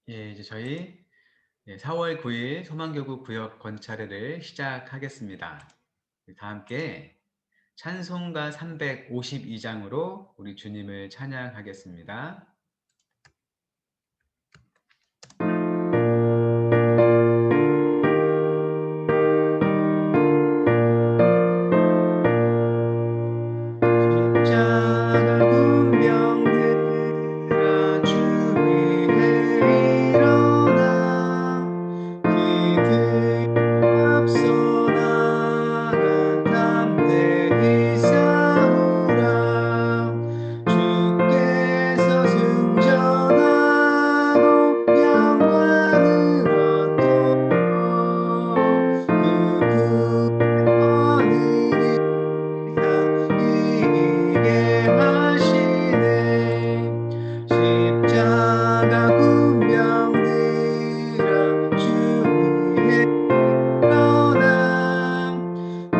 예, 이제 저희 4월 9일 소망교구 구역 건차례를 시작하겠습니다. 다 함께 찬송가 352장으로 우리 주님을 찬양하겠습니다. 십자가 군병들아 주 위에 일어나 기들 앞서 나가 담대히 싸우라 주께서 승천하고 영광을 얻도록 그 구원을 이기게 하시네 십자가 군병들아 주 위에 일어나 그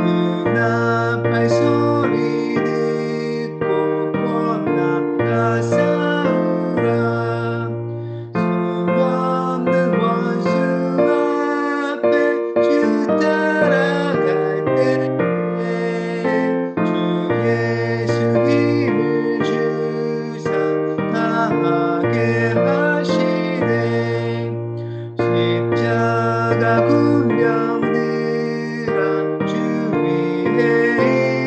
나팔 소리 듣고 곧 나가 싸우라 수 없는 원수 앞에 주 따라갈 때 주 예수 힘을 주사 강하게 하시네 십자가 군병들아 주 위에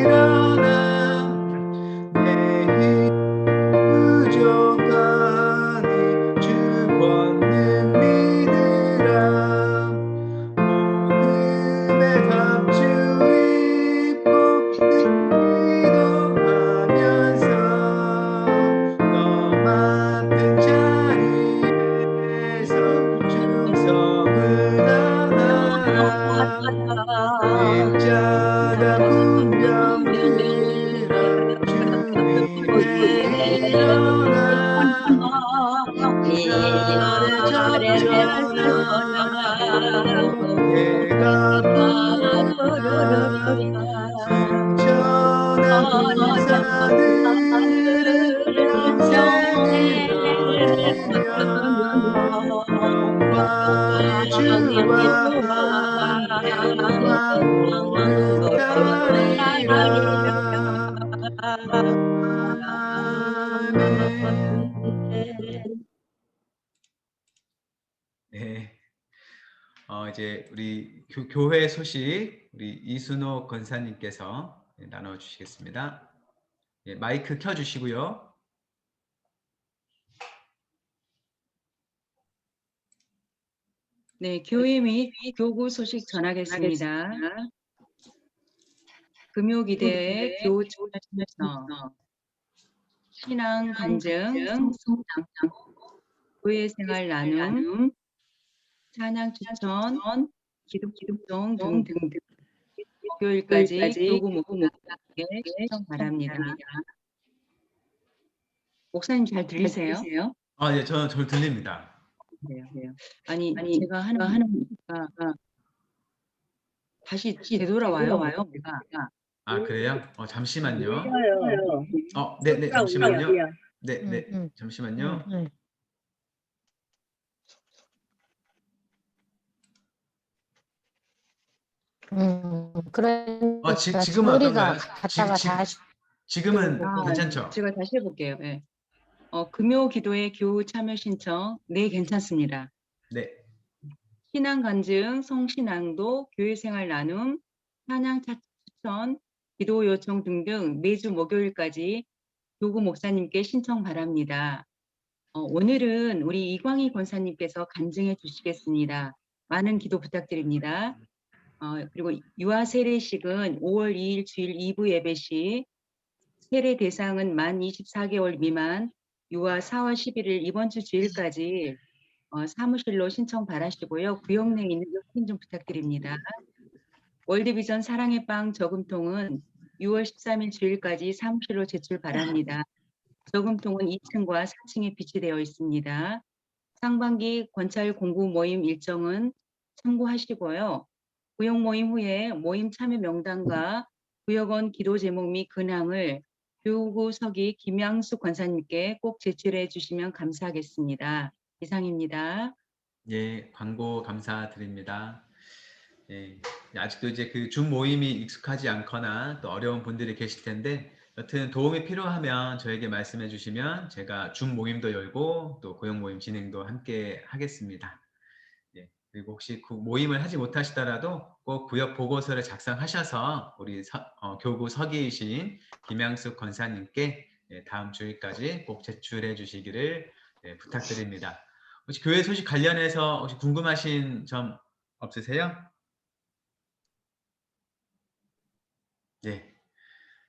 일어나 내 힘 부족하니 주 권능 믿으라 복음의 갑주 입고 기도하면서 너 맡은 자리에서 충성을 다하라 십자가 군병들아 주 위에 일어나 나를 접전하고 해가 부르라 승천한 군사들을 평생을 얻으며 영광의 주와 함께 왕국을 가리라 아멘. 네. 이제 우리 교회 소식 우리 이순호 권사님께서 나눠주시겠습니다. 예, 마이크 켜주시고요. 네, 교회 및 교구 소식 전하겠습니다. 금요기대의 교우 참여서 신앙 간증, 성장, 교회 생활 나눔, 찬양 추천, 기독 활동 등등 목요일까지 교구 목사님께 신청 바랍니다. 목사님 잘 들리세요? 예, 저 들립니다. 네. 아니 제가 하는 다시 되돌아와요. 아, 그래요? 잠시만요. 네. 네, 잠시만요. 네, 잠시만요. 그러니까 지금은 소리가 어떤가요? 갔다가 다시 지금은 괜찮죠? 제가 다시 해볼게요. 네. 금요 기도의 교우 참여 신청 네 괜찮습니다. 네. 신앙 간증, 성신앙도, 교회 생활 나눔, 찬양 추천, 기도 요청 등등 매주 목요일까지 교구 목사님께 신청 바랍니다. 오늘은 우리 이광희 권사님께서 간증해 주시겠습니다. 많은 기도 부탁드립니다. 그리고 유아 세례식은 5월 2일 주일 2부 예배 시 세례 대상은 만 24개월 미만 유아 4월 11일 이번 주 주일까지 사무실로 신청 바라시고요. 구역 내에 있는 확인 좀 부탁드립니다. 월드비전 사랑의 빵 저금통은 6월 13일 주일까지 사무실로 제출 바랍니다. 저금통은 2층과 4층에 비치되어 있습니다. 상반기 권찰 공부 모임 일정은 참고하시고요. 구역 모임 후에 모임 참여 명단과 구역원 기도 제목 및 근황을 교구서기 김양수 권사님께 꼭 제출해 주시면 감사하겠습니다. 이상입니다. 예, 광고 감사드립니다. 예, 아직도 이제 그 줌 모임이 익숙하지 않거나 또 어려운 분들이 계실 텐데, 여튼 도움이 필요하면 저에게 말씀해 주시면 제가 줌 모임도 열고 또 고용 모임 진행도 함께 하겠습니다. 예, 그리고 혹시 그 모임을 하지 못하시더라도 꼭 구역 보고서를 작성하셔서 우리 교구 서기이신 김양숙 권사님께 다음 주일까지 꼭 제출해 주시기를 부탁드립니다. 혹시 교회 소식 관련해서 혹시 궁금하신 점 없으세요? 네,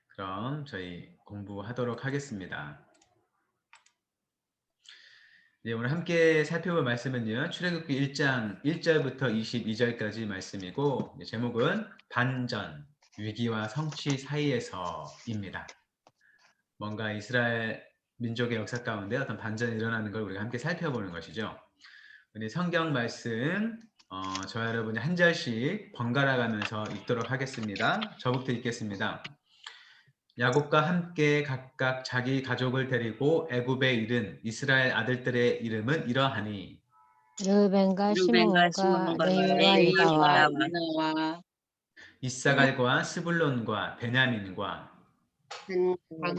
그럼 저희 공부하도록 하겠습니다. 네, 오늘 함께 살펴볼 말씀은요. 출애굽기 1장 1절부터 22절까지 말씀이고 제목은 반전, 위기와 성취 사이에서입니다. 뭔가 이스라엘 민족의 역사 가운데 어떤 반전이 일어나는 걸 우리가 함께 살펴보는 것이죠. 우리 성경 말씀 저와 여러분이 한 절씩 번갈아 가면서 읽도록 하겠습니다. 저부터 읽겠습니다. 야곱과 함께 각각 자기 가족을 데리고 애굽에 이른 이스라엘 아들들의 이름은 이러하니 르벤과 르벤과 시므온과 시몬과 레위와 레위와 유다와 유다와 이사갈과 스불론과 베냐민과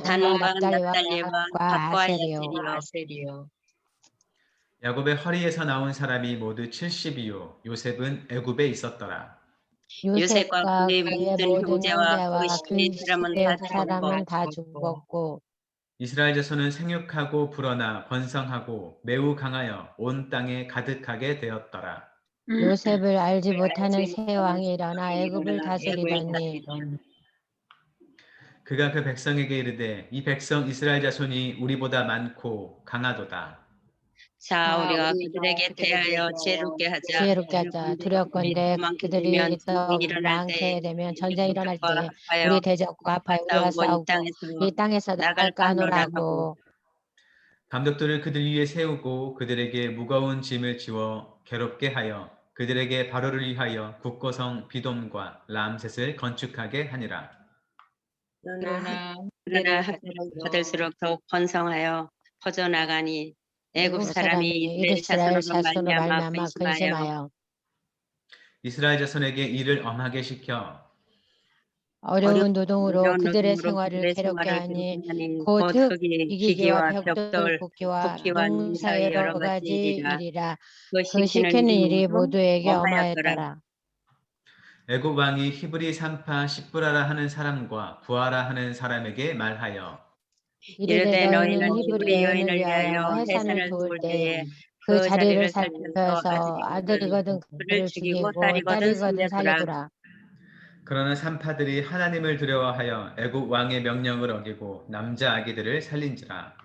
단과 납달리와 납달리와 갓과 갓과 아세리요. 야세리요. 아세리요. 야곱의 허리에서 나온 사람이 모두 70이요 요셉은 애굽에 있었더라. 요셉과 요셉과 그의 그의 모든 모든 형제와 형제와 그 그 시대 사람은 다 시대 죽었고 사람은 다 죽었고 이스라엘 자손은 생육하고 불어나 번성하고 매우 강하여 온 땅에 가득하게 되었더라. 요셉을 알지 못하는 알지 새 못하는 왕이 일어나 애굽을 일어나 애굽을 다스리더니 다스리던 그가 그 백성에게 이르되 이 백성 이스라엘 자손이 우리보다 많고 강하도다. 자 우리가 우리가 그들에게 대하여 지혜롭게 하자. 지혜롭게 하자. 그들이 두렵건대 더 많게 되면 그들이 더 전쟁이 일어날 때 많게 되면 우리 전쟁이 일어날 대적과 때 합하여 우리 대적과 합하여 우리가 싸우고 이 싸우고 땅에서 이 땅에서 나갈까 나갈까 하노라 하고 하노라고. 감독들을 그들 위에 세우고 그들에게 무거운 짐을 지워 괴롭게 하여 그들에게 바로를 위하여 국고성 비돔과 람셋을 건축하게 하니라. 그러나 그러나 은혜를 학대를 받을수록 받을수록 더욱 번성하여 퍼져나가니 애굽 애굽 사람이 사람이 이스라엘 이스라엘 자손으로 자손으로 말미암아 말미암아 근심하여 근심하여 이스라엘 자손에게 일을 엄하게 시켜 어려운 노동으로 어려운 그들의 노동으로 생활을 그들의 괴롭게 생활을 하니 괴롭게 하니 곧 곧 흙 흙이 이기기와 기기와 벽돌 벽돌 굽기와 굽기와 농사의 농사의 여러 여러 가지 가지 일이라 일이라 그 그 시키는 시키는 일이 일이 모두 모두에게 엄하였더라. 엄하였더라. 애굽 왕이 히브리 산파 십브라라 하는 사람과 부하라 하는 사람에게 말하여 이르되 이르되 너희는 너희는 히브리 히브리 여인을 여인을 위하여 위하여 해산을 해산을 도울 도울 때에 때에 그 그 자리를 자리를 살펴서 살펴서 아들이거든 그를 그를 죽이고 죽이고 딸이거든 딸이거든 살려두라. 살려두라. 그러나 산파들이 하나님을 두려워하여 애굽 왕의 명령을 어기고 남자 아기들을 살린지라.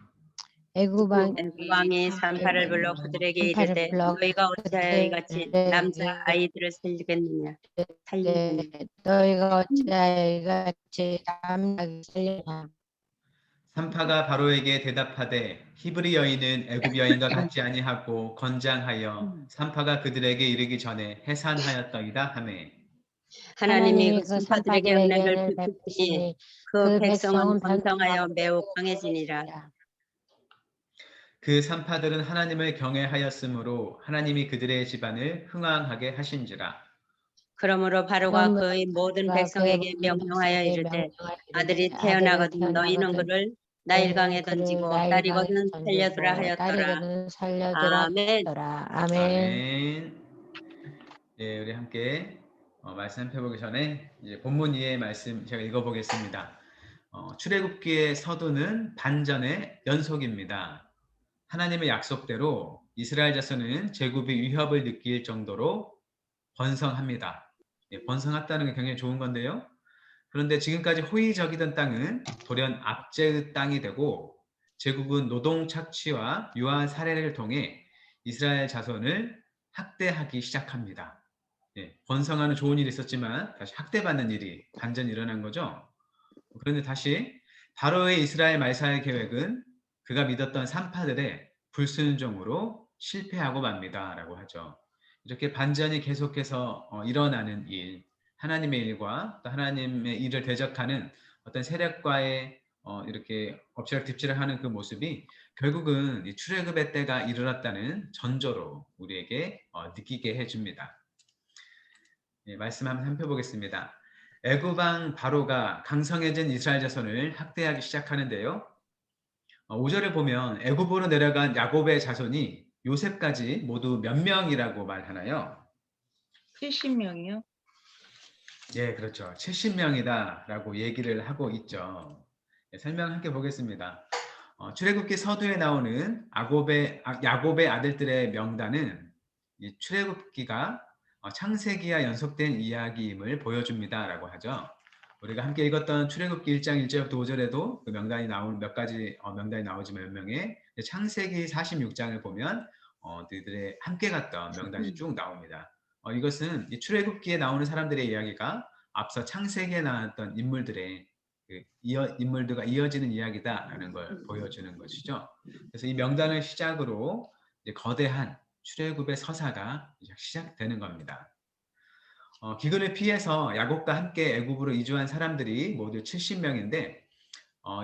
애굽 왕 애굽 왕이 산파를 불러 그들에게 산파를 이르되 불러 너희가 어찌하여 이같이 남자 그들에게 아이들을 살리겠느냐. 너희가 어찌하여 이같이 남자를 살리냐. 산파가 바로에게 대답하되 히브리 여인은 애굽 여인과 같지 아니하고 건장하여 산파가 그들에게 이르기 전에 해산하였더이다 하매 하나님이 그 하나님이 그 산파들에게 은혜를 산파들에게는 베푸시니 베푸시니 그 그 백성은 백성은 번성하여 번성하고 매우 매우 강해지니라. 강해지니라. 그 산파들은 하나님을 경외하였으므로 하나님이 그들의 집안을 흥왕하게 하신지라. 그러므로 바로가 그러므로 그의 모든 그가 그의 백성에게 모든 명령하여 백성에게 이르되 명령하여 이르되 아들이 아들이 태어나거든 너희는 태어나거든 그를 너희는 나일강에 그를 던지고 나일강에 딸이거든 살려두라 던지고 하였더라. 딸이거든 살려두라 아멘. 하더라. 아멘. 아멘. 예, 우리 함께 말씀 살펴보기 전에 이제 본문 이해의 말씀 제가 읽어보겠습니다. 출애굽기의 서두는 반전의 연속입니다. 하나님의 약속대로 이스라엘 자손은 제국의 위협을 느낄 정도로 번성합니다. 예, 번성했다는 게 굉장히 좋은 건데요. 그런데 지금까지 호의적이던 땅은 돌연 압제의 땅이 되고 제국은 노동 착취와 유한 살해를 통해 이스라엘 자손을 학대하기 시작합니다. 예, 번성하는 좋은 일이 있었지만 다시 학대받는 일이 반전이 일어난 거죠. 그런데 다시 바로의 이스라엘 말살 계획은 그가 믿었던 산파들의 불순종으로 실패하고 맙니다라고 하죠. 이렇게 반전이 계속해서 일어나는 일, 하나님의 일과 또 하나님의 일을 대적하는 어떤 세력과의 이렇게 엎치락뒤치락 하는 그 모습이 결국은 이 출애굽의 때가 이르렀다는 전조로 우리에게 느끼게 해줍니다. 예, 말씀 한번 살펴보겠습니다. 애굽 왕 바로가 강성해진 이스라엘 자손을 학대하기 시작하는데요. 5절에 보면 애굽으로 내려간 야곱의 자손이 요셉까지 모두 몇 명이라고 말하나요? 70명이요? 예, 그렇죠. 70명이다라고 얘기를 하고 있죠. 예, 설명 함께 보겠습니다. 출애굽기 서두에 나오는 야곱의 아들들의 명단은 이 출애굽기가 창세기와 연속된 이야기임을 보여줍니다라고 하죠. 우리가 함께 읽었던 출애굽기 1장 1절부터 5절에도 그 명단이 몇 가지 명단이 나오지만 몇 명의 창세기 46장을 보면 너희들의 함께 갔던 명단이 쭉 나옵니다. 이것은 이 출애굽기에 나오는 사람들의 이야기가 앞서 창세기에 나왔던 인물들의 인물들과 이어지는 이야기다라는 걸 보여주는 것이죠. 그래서 이 명단을 시작으로 이제 거대한 출애굽의 서사가 시작되는 겁니다. 기근을 피해서 야곱과 함께 애굽으로 이주한 사람들이 모두 70명인데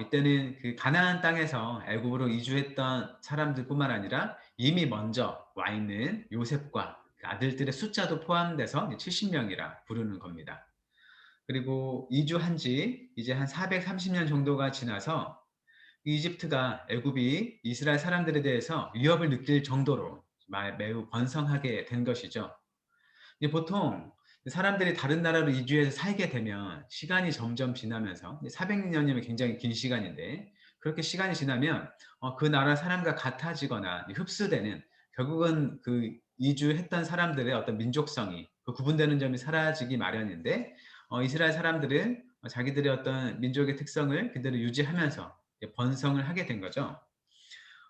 이때는 그 가나안 땅에서 애굽으로 이주했던 사람들뿐만 아니라 이미 먼저 와 있는 요셉과 그 아들들의 숫자도 포함돼서 70명이라 부르는 겁니다. 그리고 이주한 지 이제 한 430년 정도가 지나서 이집트가 애굽이 이스라엘 사람들에 대해서 위협을 느낄 정도로 매우 번성하게 된 것이죠. 보통 사람들이 다른 나라로 이주해서 살게 되면 시간이 점점 지나면서 400년이면 굉장히 긴 시간인데 그렇게 시간이 지나면 그 나라 사람과 같아지거나 흡수되는 결국은 그 이주했던 사람들의 어떤 민족성이 그 구분되는 점이 사라지기 마련인데 이스라엘 사람들은 자기들의 어떤 민족의 특성을 그대로 유지하면서 번성을 하게 된 거죠.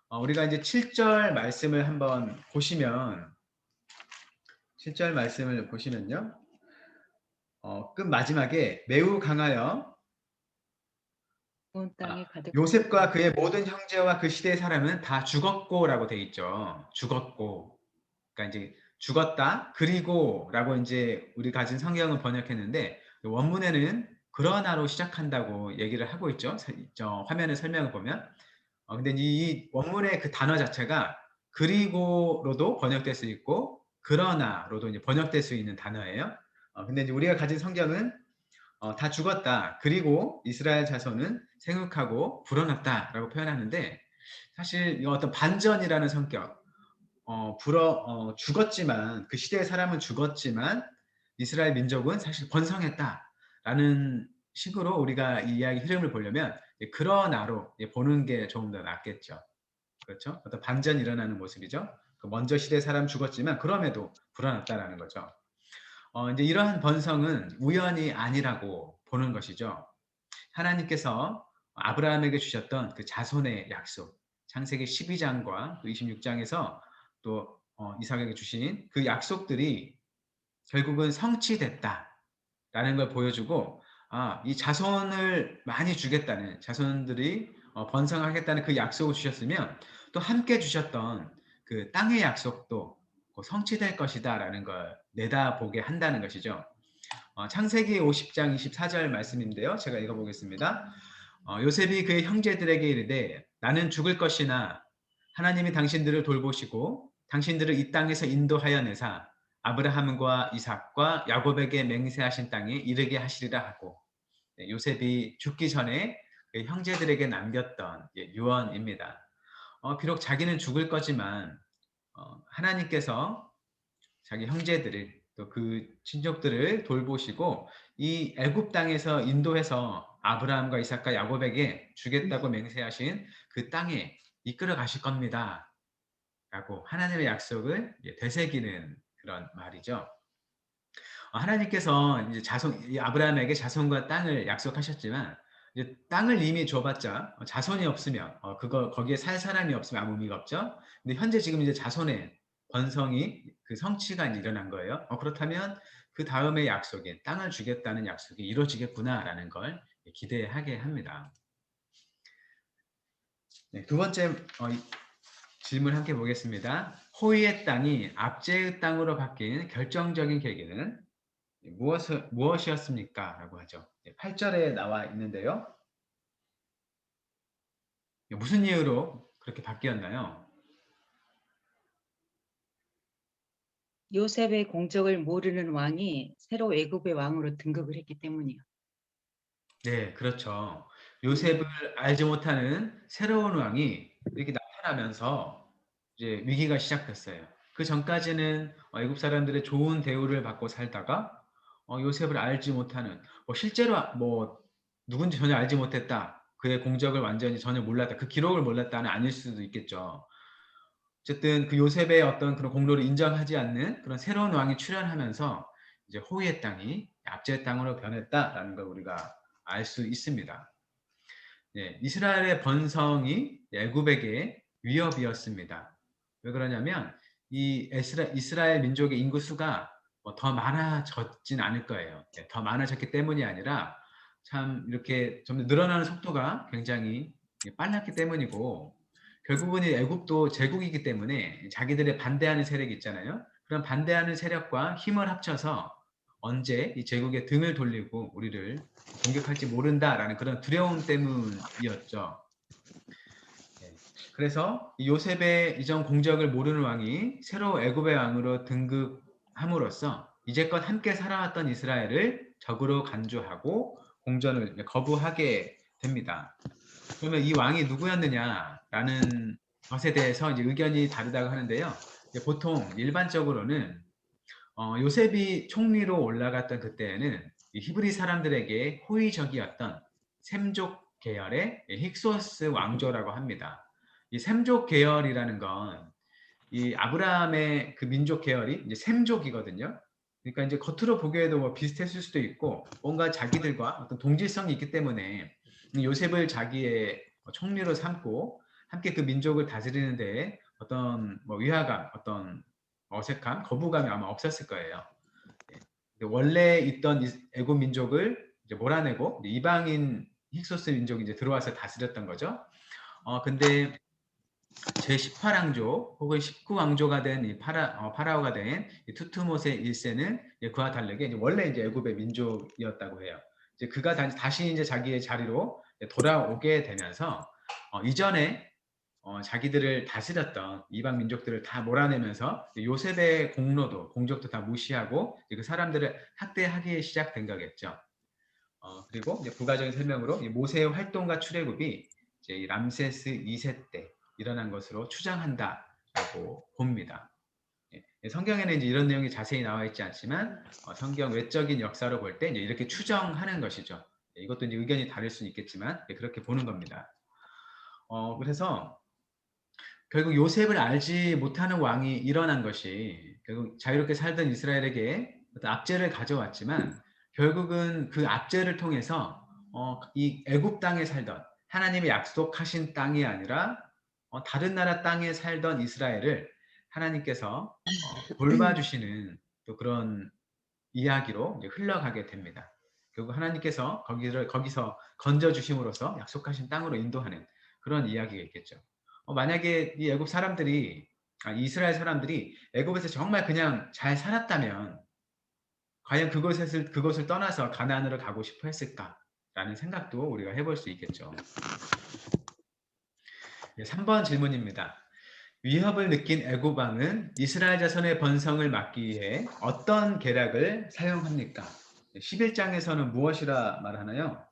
우리가 이제 7절 말씀을 한번 보시면 7절 말씀을 보시면요. 끝 마지막에 매우 강하여 온 땅에 가득 요셉과 그의 모든 형제와 그 시대의 사람은 다 죽었고라고 돼 있죠. 죽었고. 그러니까 이제 죽었다. 그리고라고 이제 우리 가진 성경은 번역했는데 원문에는 그러나로 시작한다고 얘기를 하고 있죠. 화면에 설명을 보면. 근데 이 원문의 그 단어 자체가 그리고로도 번역될 수 있고 그러나로도 이제 번역될 수 있는 단어예요. 근데 이제 우리가 가진 성경은 다 죽었다. 그리고 이스라엘 자손은 생육하고 불어났다라고 표현하는데 사실 이 어떤 반전이라는 성격, 죽었지만 그 시대의 사람은 죽었지만 이스라엘 민족은 사실 번성했다라는 식으로 우리가 이 이야기 흐름을 보려면 그러나로 보는 게 조금 더 낫겠죠. 그렇죠? 어떤 반전이 일어나는 모습이죠. 먼저 시대 사람 죽었지만 그럼에도 불어났다라는 거죠. 이제 이러한 번성은 우연이 아니라고 보는 것이죠. 하나님께서 아브라함에게 주셨던 그 자손의 약속, 창세기 12장과 26장에서 또 이삭에게 주신 그 약속들이 결국은 성취됐다라는 걸 보여주고, 이 자손을 많이 주겠다는, 자손들이 번성하겠다는 그 약속을 주셨으면 또 함께 주셨던 그 땅의 약속도 성취될 것이다라는 걸 내다보게 한다는 것이죠. 창세기 50장 24절 말씀인데요. 제가 읽어보겠습니다. 요셉이 그의 형제들에게 이르되 나는 죽을 것이나 하나님이 당신들을 돌보시고 당신들을 이 땅에서 인도하여 내사 아브라함과 이삭과 야곱에게 맹세하신 땅에 이르게 하시리라 하고, 요셉이 죽기 전에 그 형제들에게 남겼던 유언입니다. 비록 자기는 죽을 거지만 하나님께서 자기 형제들을 또 그 친족들을 돌보시고 이 애굽 땅에서 인도해서 아브라함과 이삭과 야곱에게 주겠다고 맹세하신 그 땅에 이끌어 가실 겁니다. 라고 하나님의 약속을 되새기는 그런 말이죠. 하나님께서 이제 아브라함에게 자손과 땅을 약속하셨지만 이제 땅을 이미 줘봤자 자손이 없으면 거기에 살 사람이 없으면 아무 의미가 없죠. 근데 현재 지금 이제 자손의 번성이 그 성취가 일어난 거예요. 그렇다면 그 다음의 약속인 땅을 주겠다는 약속이 이루어지겠구나라는 걸 기대하게 합니다. 네, 두 번째 질문 함께 보겠습니다. 호위의 땅이 압제의 땅으로 바뀐 결정적인 계기는 무엇이었습니까? 라고 하죠. 8절에 나와 있는데요. 무슨 이유로 그렇게 바뀌었나요? 요셉의 공적을 모르는 왕이 새로 애굽의 왕으로 등극을 했기 때문이요. 네, 그렇죠. 요셉을 알지 못하는 새로운 왕이 이렇게 나타나면서 이제 위기가 시작됐어요. 그 전까지는 애굽 사람들의 좋은 대우를 받고 살다가 요셉을 알지 못하는 실제로 뭐 누군지 전혀 알지 못했다. 그의 공적을 완전히 전혀 몰랐다. 그 기록을 몰랐다는 아닐 수도 있겠죠. 어쨌든 그 요셉의 어떤 그런 공로를 인정하지 않는 그런 새로운 왕이 출현하면서 이제 호위의 땅이 압제의 땅으로 변했다라는 걸 우리가 알 수 있습니다. 예, 이스라엘의 번성이 애굽에게 위협이었습니다. 왜 그러냐면 이 이스라엘 민족의 인구 수가 더 많아졌진 않을 거예요. 예, 더 많아졌기 때문이 아니라 참 이렇게 좀 늘어나는 속도가 굉장히 빨랐기 때문이고 결국은 이 애굽도 제국이기 때문에 자기들의 반대하는 세력이 있잖아요. 그런 반대하는 세력과 힘을 합쳐서 언제 이 제국의 등을 돌리고 우리를 공격할지 모른다라는 그런 두려움 때문이었죠. 네. 그래서 요셉의 이전 공적을 모르는 왕이 새로 애굽의 왕으로 등극함으로써 이제껏 함께 살아왔던 이스라엘을 적으로 간주하고 공전을 거부하게 됩니다. 그러면 이 왕이 누구였느냐라는 것에 대해서 이제 의견이 다르다고 하는데요. 보통 일반적으로는 요셉이 총리로 올라갔던 그때에는 이 히브리 사람들에게 호의적이었던 셈족 계열의 힉소스 왕조라고 합니다. 이 셈족 계열이라는 건 이 아브라함의 그 민족 계열이 이제 셈족이거든요. 그러니까 이제 겉으로 보기에도 뭐 비슷했을 수도 있고 뭔가 자기들과 어떤 동질성이 있기 때문에 요셉을 자기의 총리로 삼고 함께 그 민족을 다스리는 데에 어떤 뭐 위화감, 어떤 어색함, 거부감이 아마 없었을 거예요. 예. 원래 있던 애굽 민족을 이제 몰아내고 이방인 힉소스 민족이 이제 들어와서 다스렸던 거죠. 근데 제18왕조 혹은 19왕조가 된 이 파라오가 된 투트모세 1세는 그와 다르게 이제 원래 이제 애굽의 민족이었다고 해요. 이제 그가 다시 이제 자기의 자리로 돌아오게 되면서 이전에 자기들을 다스렸던 이방 민족들을 다 몰아내면서 요셉의 공로도 공적도 다 무시하고 그 사람들을 학대하기 시작된 거겠죠. 그리고 이제 부가적인 설명으로 모세의 활동과 출애굽이 이제 이 람세스 2세 때 일어난 것으로 추정한다라고 봅니다. 예, 성경에는 이제 이런 내용이 자세히 나와 있지 않지만 성경 외적인 역사로 볼 때 이렇게 추정하는 것이죠. 이것도 이제 의견이 다를 수는 있겠지만 그렇게 보는 겁니다. 그래서 결국 요셉을 알지 못하는 왕이 일어난 것이 결국 자유롭게 살던 이스라엘에게 어떤 압제를 가져왔지만 결국은 그 압제를 통해서 이 애굽 땅에 살던 하나님의 약속하신 땅이 아니라 다른 나라 땅에 살던 이스라엘을 하나님께서 돌봐주시는 또 그런 이야기로 이제 흘러가게 됩니다. 결국 하나님께서 거기서 건져주심으로써 약속하신 땅으로 인도하는 그런 이야기가 있겠죠. 만약에 이 애굽 사람들이 이스라엘 사람들이 애굽에서 정말 그냥 잘 살았다면 과연 그것을 떠나서 가나안으로 가고 싶어 했을까라는 생각도 우리가 해볼 수 있겠죠. 3번 질문입니다. 위협을 느낀 애굽 왕은 이스라엘 자손의 번성을 막기 위해 어떤 계략을 사용합니까? 11장에서는 무엇이라 말하나요?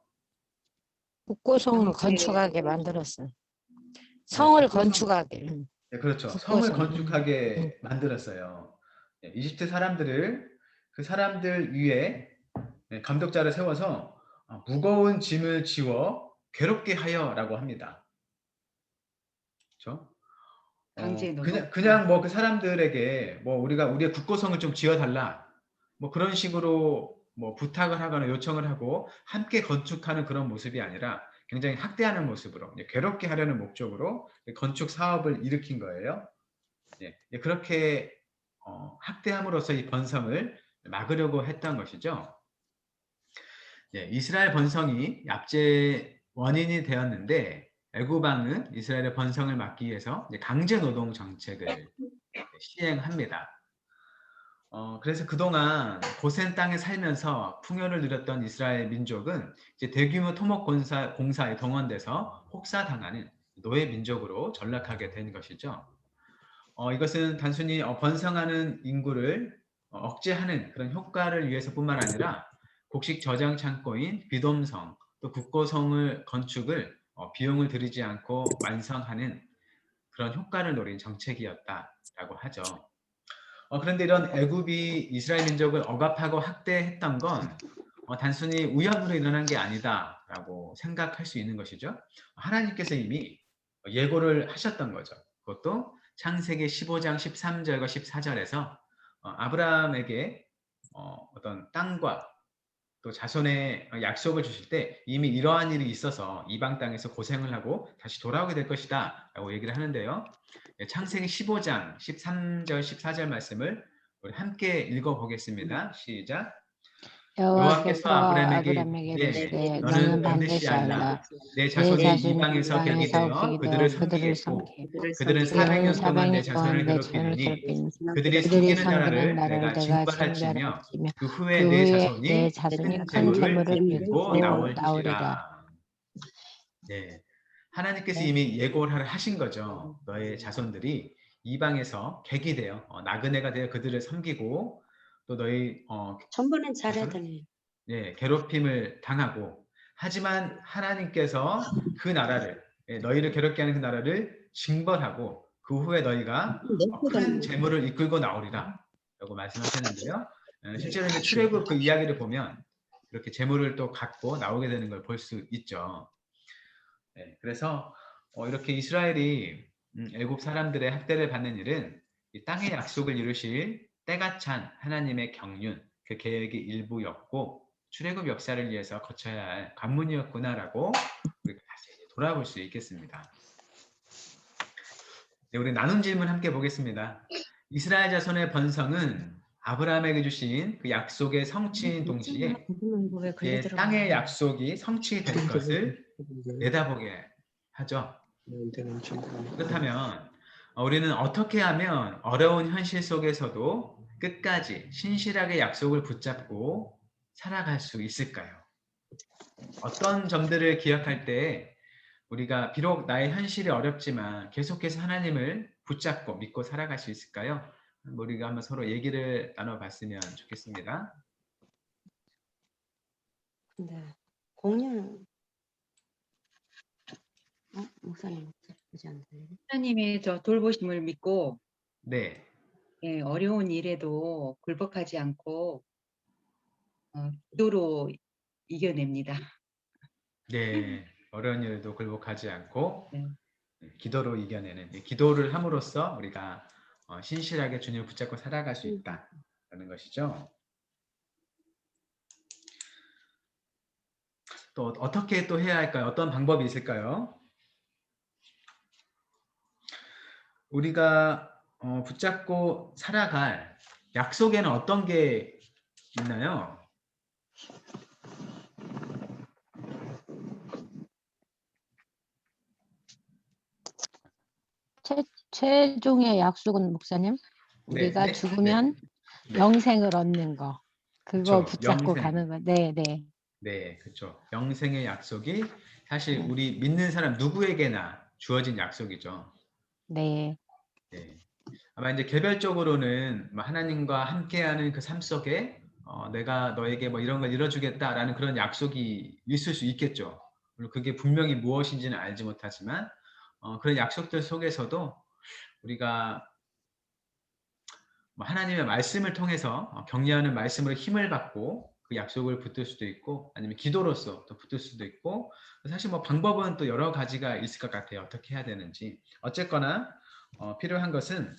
국고성을 건축하게 만들었어. 성을 건축하게. 네, 그렇죠. 성을 국고성. 건축하게 만들었어요. 이집트 사람들을 그 사람들 위에 감독자를 세워서 무거운 짐을 지워 괴롭게 하여라고 합니다. 그렇죠? 강제 노동. 그냥 뭐 그 사람들에게 뭐 우리의 국고성을 좀 지어달라 뭐 그런 식으로 뭐 부탁을 하거나 요청을 하고 함께 건축하는 그런 모습이 아니라 굉장히 학대하는 모습으로 괴롭게 하려는 목적으로 건축 사업을 일으킨 거예요. 그렇게 학대함으로써 이 번성을 막으려고 했던 것이죠. 이스라엘 번성이 압제 원인이 되었는데 애굽 왕은 이스라엘의 번성을 막기 위해서 강제 노동 정책을 시행합니다. 그래서 그동안 고센 땅에 살면서 풍요를 누렸던 이스라엘 민족은 이제 대규모 토목 공사에 동원돼서 혹사당하는 노예 민족으로 전락하게 된 것이죠. 이것은 단순히 번성하는 인구를 억제하는 그런 효과를 위해서뿐만 아니라 곡식 저장 창고인 비돔성 또 국고성을 건축을 비용을 들이지 않고 완성하는 그런 효과를 노린 정책이었다라고 하죠. 그런데 이런 애굽이 이스라엘 민족을 억압하고 학대했던 건 단순히 우연으로 일어난 게 아니다라고 생각할 수 있는 것이죠. 하나님께서 이미 예고를 하셨던 거죠. 그것도 창세기 15장 13절과 14절에서 아브라함에게 어떤 땅과 또 자손의 약속을 주실 때 이미 이러한 일이 있어서 이방 땅에서 고생을 하고 다시 돌아오게 될 것이다 라고 얘기를 하는데요. 창세기 15장 13절 14절 말씀을 우리 함께 읽어보겠습니다. 시작. 여호와께서 아브라함에게 이르시되 너는 반드시 알라 내 자손이 이방에서 객이 되어 그들을 섬기겠고 그들은 400년 동안 내 자손을 괴롭히리니 그들이 섬기는 나라를 내가 징벌할지며 그 후에 내 자손이 큰 재물을 들고 나올지라. 네, 하나님께서 이미 예고를 하신 거죠. 너의 자손들이 이방에서 객이 되어 나그네가 되어 그들을 섬기고 또 너희 전번엔 잘하더니 괴롭힘을 당하고 하지만 하나님께서 그 나라를 너희를 괴롭게 하는 그 나라를 징벌하고 그 후에 너희가 큰 재물을 이끌고 나오리라 라고 말씀하셨는데요. 실제로 이제 출애굽 그 이야기를 보면 이렇게 재물을 또 갖고 나오게 되는 걸 볼 수 있죠. 그래서 이렇게 이스라엘이 애굽 사람들의 학대를 받는 일은 이 땅의 약속을 이루실 때가 찬 하나님의 경륜, 그 계획의 일부였고 출애굽 역사를 위해서 거쳐야 할 관문이었구나라고 우리가 다시 돌아볼 수 있겠습니다. 네, 우리 나눔 질문 함께 보겠습니다. 이스라엘 자손의 번성은 아브라함에게 주신 그 약속의 성취인 동시에 땅의 약속이 성취될 것을 내다보게 하죠. 그렇다면 우리는 어떻게 하면 어려운 현실 속에서도 끝까지 신실하게 약속을 붙잡고 살아갈 수 있을까요? 어떤 점들을 기억할 때 우리가 비록 나의 현실이 어렵지만 계속해서 하나님을 붙잡고 믿고 살아갈 수 있을까요? 우리가 한번 서로 얘기를 나눠봤으면 좋겠습니다. 네. 공연 목사님 보지 않나요? 하나님의 저 돌보심을 믿고 네, 어려운 일에도 굴복하지 않고 기도로 이겨냅니다. 네, 어려운 일도 굴복하지 않고 네. 기도로 이겨내는 기도를 함으로써 우리가 신실하게 주님을 붙잡고 살아갈 수 있다는 것이죠. 또 어떻게 또 해야 할까요? 어떤 방법이 있을까요? 우리가 붙잡고 살아갈 약속에는 어떤 게 있나요? 최종의 약속은 목사님, 우리가 죽으면 영생을 얻는 거, 그거 그쵸, 붙잡고 영생. 가는 거. 네. 네, 그렇죠. 영생의 약속이 사실 우리 믿는 사람 누구에게나 주어진 약속이죠. 네. 네. 아마 이제 개별적으로는 하나님과 함께하는 그 삶 속에 내가 너에게 뭐 이런 걸 이뤄주겠다라는 그런 약속이 있을 수 있겠죠. 물론 그게 분명히 무엇인지는 알지 못하지만 그런 약속들 속에서도 우리가 하나님의 말씀을 통해서 격려하는 말씀으로 힘을 받고 그 약속을 붙들 수도 있고 아니면 기도로서 또 붙들 수도 있고 사실 방법은 또 여러 가지가 있을 것 같아요. 어떻게 해야 되는지. 어쨌거나 필요한 것은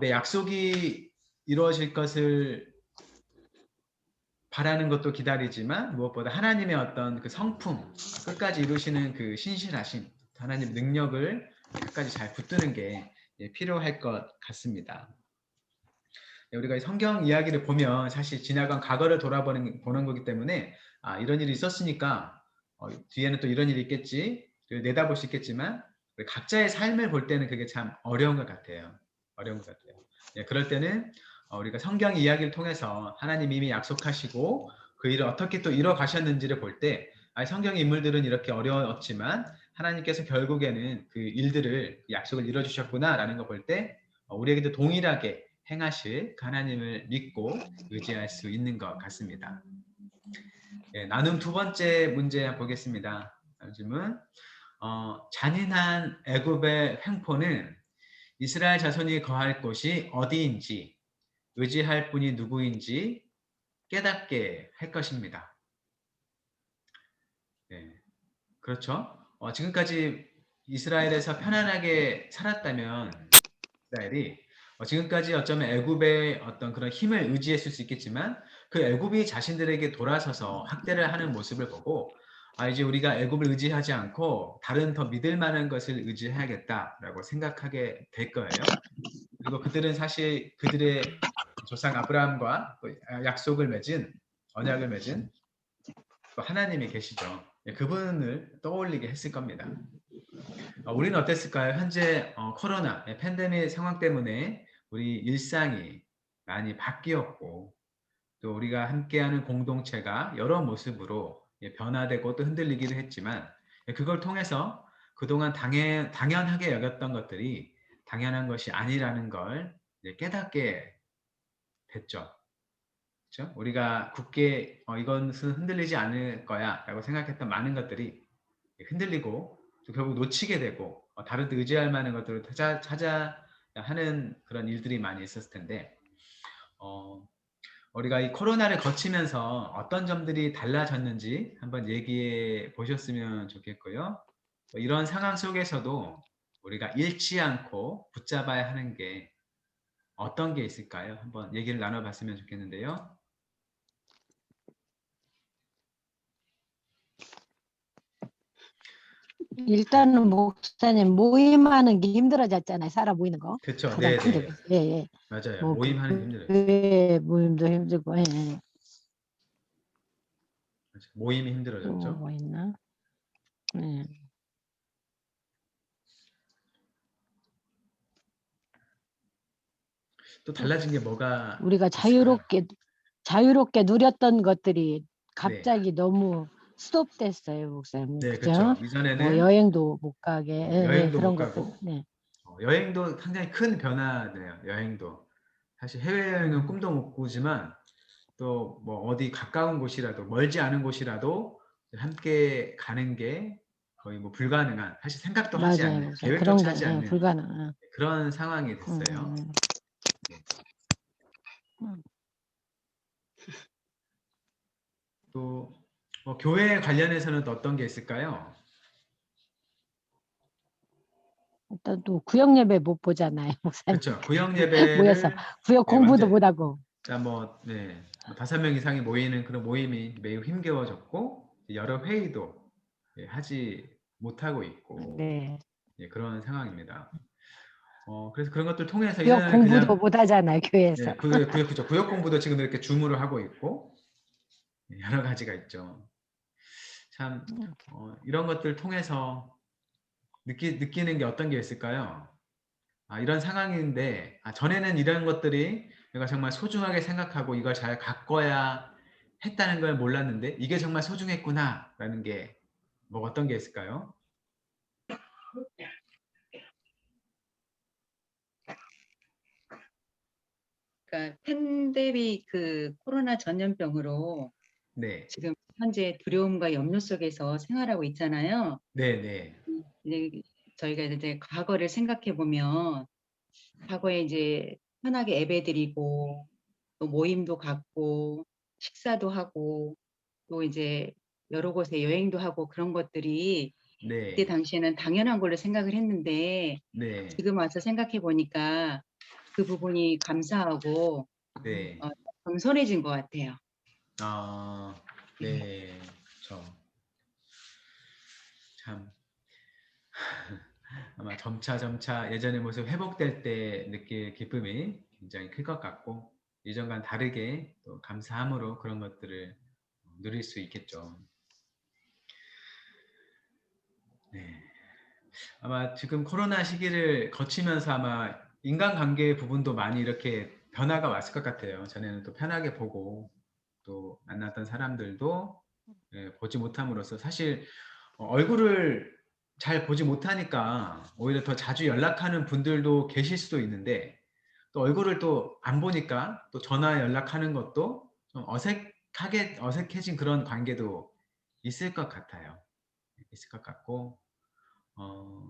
내 약속이 이루어질 것을 바라는 것도 기다리지만 무엇보다 하나님의 어떤 그 성품, 끝까지 이루시는 그 신실하심, 하나님의 능력을 끝까지 잘 붙드는 게 필요할 것 같습니다. 우리가 성경 이야기를 보면 사실 지나간 과거를 돌아보는 거기 때문에 이런 일이 있었으니까 뒤에는 또 이런 일이 있겠지 내다볼 수 있겠지만 각자의 삶을 볼 때는 그게 참 어려운 것 같아요. 그럴 때는 우리가 성경 이야기를 통해서 하나님이 이미 약속하시고 그 일을 어떻게 또 이뤄 가셨는지를 볼 때 성경 인물들은 이렇게 어려웠지만 하나님께서 결국에는 그 일들을 그 약속을 이뤄주셨구나라는 걸 볼 때 우리에게도 동일하게 행하실 그 하나님을 믿고 의지할 수 있는 것 같습니다. 예, 나눔 두 번째 문제 보겠습니다. 질문. 잔인한 애굽의 횡포는 이스라엘 자손이 거할 곳이 어디인지 의지할 분이 누구인지 깨닫게 할 것입니다. 네, 그렇죠. 지금까지 이스라엘에서 편안하게 살았다면 이스라엘이 지금까지 어쩌면 애굽의 어떤 그런 힘을 의지했을 수 있겠지만 그 애굽이 자신들에게 돌아서서 학대를 하는 모습을 보고 이제 우리가 애굽을 의지하지 않고 다른 더 믿을 만한 것을 의지해야겠다라고 생각하게 될 거예요. 그리고 그들은 사실 그들의 조상 아브라함과 약속을 맺은 언약을 맺은 또 하나님이 계시죠. 그분을 떠올리게 했을 겁니다. 우리는 어땠을까요? 현재 코로나 팬데믹 상황 때문에 우리 일상이 많이 바뀌었고 또 우리가 함께하는 공동체가 여러 모습으로 변화되고 또 흔들리기도 했지만 그걸 통해서 그동안 당연하게 여겼던 것들이 당연한 것이 아니라는 걸 깨닫게 됐죠. 그렇죠? 우리가 굳게 이것은 흔들리지 않을 거야 라고 생각했던 많은 것들이 흔들리고 또 결국 놓치게 되고 다른 데 의지할 만한 것들을 찾아 하는 그런 일들이 많이 있었을 텐데 우리가 이 코로나를 거치면서 어떤 점들이 달라졌는지 한번 얘기해 보셨으면 좋겠고요. 이런 상황 속에서도 우리가 잃지 않고 붙잡아야 하는 게 어떤 게 있을까요? 한번 얘기를 나눠봤으면 좋겠는데요. 일단은 목사님 모임하는 게 힘들어졌잖아요. 살아 보이는 거. 그렇죠. 가장 큰 게. 네네. 예, 예. 맞아요. 뭐 모임하는 게 힘들어요. 교회 모임도 힘들고, 예, 예. 모임이 또 힘들어졌죠. 뭐 있나? 예. 또 달라진 게 뭐가 우리가 있을까요? 자유롭게 누렸던 것들이 네. 갑자기 너무 스톱됐어요, 목사님. 네, 그죠? 그렇죠. 뭐 이전에는 여행도 못 가게, 예, 예, 여행도 못 그런 것들. 가고 네. 여행도 상당히 큰 변화네요. 여행도. 사실 해외여행은 꿈도 못 꾸지만 또 뭐 어디 가까운 곳이라도 멀지 않은 곳이라도 함께 가는 게 거의 뭐 불가능한 사실 생각도 하지 맞아요, 않는 목사님. 그런 계획조차 게 하지 예, 않는 불가능. 그런 상황이 음, 됐어요. 음, 네. 음. 또 교회 관련해서는 또 어떤 게 있을까요? 일단 또 구역 예배 못 보잖아요, 목사님. 그렇죠. 구역 모여서 예배를 구역 네, 공부도 못 완전 하고. 뭐 5명 이상이 모이는 그런 모임이 매우 힘겨워졌고 여러 회의도 하지 못하고 있고 네. 그런 상황입니다. 그래서 그런 것들 통해서 구역 이전에는 공부도 그냥 못 하잖아요, 교회에서. 구역 공부도 지금 이렇게 줌으로 하고 있고 여러 가지가 있죠. 참 이런 것들 통해서 느끼는 게 어떤 게 있을까요? 이런 상황인데 전에는 이런 것들이 내가 정말 소중하게 생각하고 이걸 잘 가꿔야 했다는 걸 몰랐는데 이게 정말 소중했구나라는 게 뭐 어떤 게 있을까요? 그러니까 팬데믹 그 코로나 전염병으로 네, 지금 현재 두려움과 염려 속에서 생활하고 있잖아요. 네, 네, 이제 저희가 이제 과거를 생각해 보면 과거에 이제 편하게 예배드리고 또 모임도 갖고 식사도 하고 또 이제 여러 곳에 여행도 하고 그런 것들이 그때 네, 당시에는 당연한 걸로 생각을 했는데 네, 지금 와서 생각해 보니까 그 부분이 감사하고 네, 겸손해진 것 같아요. 네, 저 참 아마 점차 예전의 모습 회복될 때 느낄 기쁨이 굉장히 클 것 같고 이전과는 다르게 또 감사함으로 그런 것들을 누릴 수 있겠죠. 네. 아마 지금 코로나 시기를 거치면서 아마 인간관계 부분도 많이 이렇게 변화가 왔을 것 같아요. 전에는 또 편하게 보고 또 만났던 사람들도 보지 못함으로써 사실 얼굴을 잘 보지 못하니까 오히려 더 자주 연락하는 분들도 계실 수도 있는데 또 얼굴을 또 안 보니까 또 전화 연락하는 것도 좀 어색해진 그런 관계도 있을 것 같아요. 있을 것 같고 어,